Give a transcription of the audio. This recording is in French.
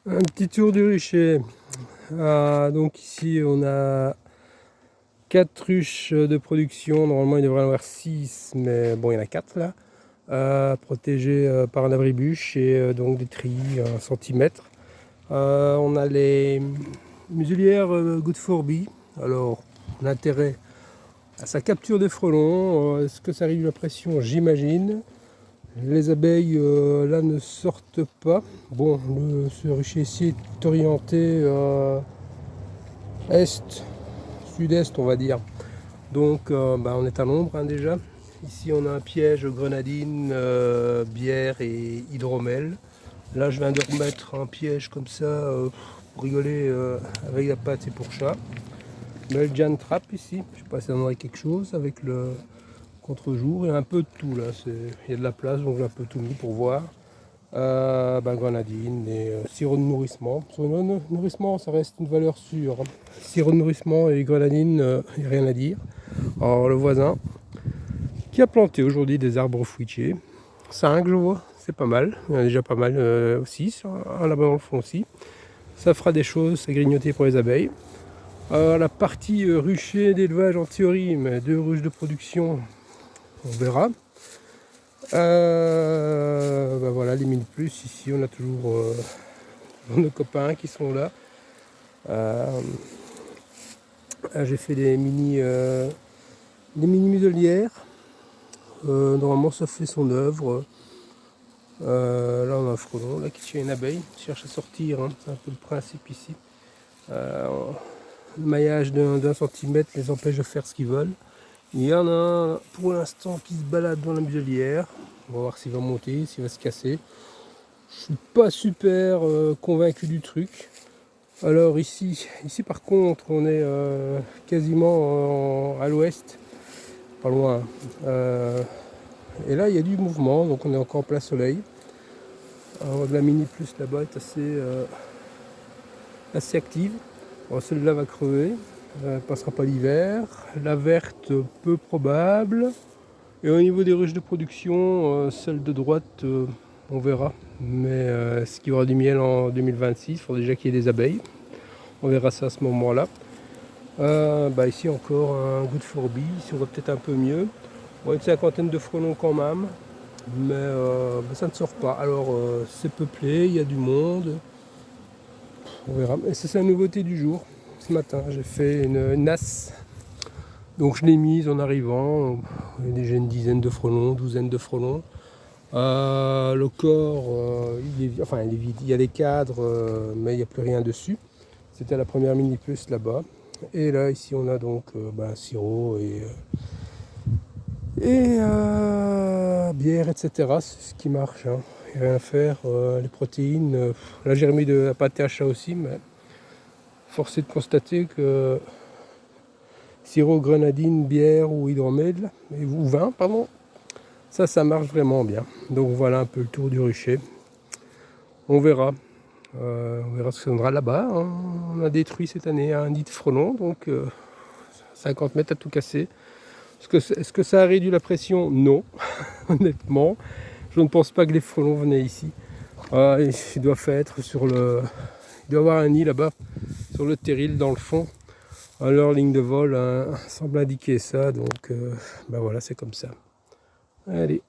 Un petit tour du rucher. Donc ici on a 4 ruches de production. Normalement il devrait y en avoir 6, mais bon il y en a 4 là. Protégées par un abri-bûche et donc des treillis 1 centimètre. On a les muselières Good for Bee. Alors l'intérêt à sa capture des frelons. Est-ce que ça réduit la pression? J'imagine. Les abeilles là ne sortent pas. Bon, ce rucher ici est orienté est, sud-est on va dire. Donc on est à l'ombre déjà. Ici on a un piège grenadine, bière et hydromel. Là je viens de remettre un piège comme ça pour rigoler avec la pâte et pour chat. Belgian Trap ici, je sais pas si ça donnerait quelque chose avec le contre-jour et un peu de tout là, il y a de la place donc j'ai un peu tout mis pour voir. Grenadine et sirop de nourrissement. Sur le nourrissement ça reste une valeur sûre. Sirop de nourrissement et grenadine, il n'y a rien à dire. Alors le voisin qui a planté aujourd'hui des arbres fruitiers, 5 je vois, c'est pas mal, il y en a déjà pas mal aussi, là-bas dans le fond aussi. Ça fera des choses à grignoter pour les abeilles. La partie rucher d'élevage en théorie, mais 2 ruches de production, on verra. Voilà les mini plus, ici on a toujours nos copains qui sont là. J'ai fait des mini muselières. Normalement ça fait son œuvre. Là on a un frelon là, qui tient une abeille, qui cherche à sortir, hein. C'est un peu le principe ici. Le maillage d'1 centimètre les empêche de faire ce qu'ils veulent. Il y en a un pour l'instant qui se balade dans la muselière. On va voir s'il va monter, s'il va se casser. Je suis pas super convaincu du truc. Alors ici par contre on est quasiment à l'ouest, pas loin. Et là il y a du mouvement, donc on est encore en plein soleil. Alors, la mini plus là-bas est assez active. Celle-là va crever. Elle passera pas l'hiver. La verte peu probable. Et au niveau des ruches de production, celle de droite on verra. Mais est-ce qu'il y aura du miel en 2026? Il faudra déjà qu'il y ait des abeilles. On verra ça à ce moment là. Ici encore un Good for Bee. Ici on va peut-être un peu mieux. On a une 50aine de frelons quand même. Mais ça ne sort pas. Alors c'est peuplé, il y a du monde. On verra. Et c'est la nouveauté du jour. Ce matin, j'ai fait une nasse. Donc je l'ai mise en arrivant. Il y a déjà une dizaine de frelons, douzaine de frelons. Le corps, il est vide. Il y a des cadres, mais il n'y a plus rien dessus. C'était la première mini puce là-bas. Et là, ici, on a donc un sirop et bière, etc. C'est ce qui marche. Hein. Il n'y a rien à faire. Les protéines. Là, j'ai remis de la pâte THA aussi, mais force est de constater que sirop, grenadine, bière ou hydromel, ou vin, pardon, ça marche vraiment bien. Donc voilà un peu le tour du rucher. On verra. On verra ce que ça donnera là-bas. Hein. On a détruit cette année un nid de frelons, donc 50 mètres à tout casser. Est-ce que ça a réduit la pression? Non, honnêtement. Je ne pense pas que les frelons venaient ici. Il doit être il doit y avoir un nid là-bas, sur le terril dans le fond. Leur ligne de vol semble indiquer ça, donc voilà, c'est comme ça. Allez.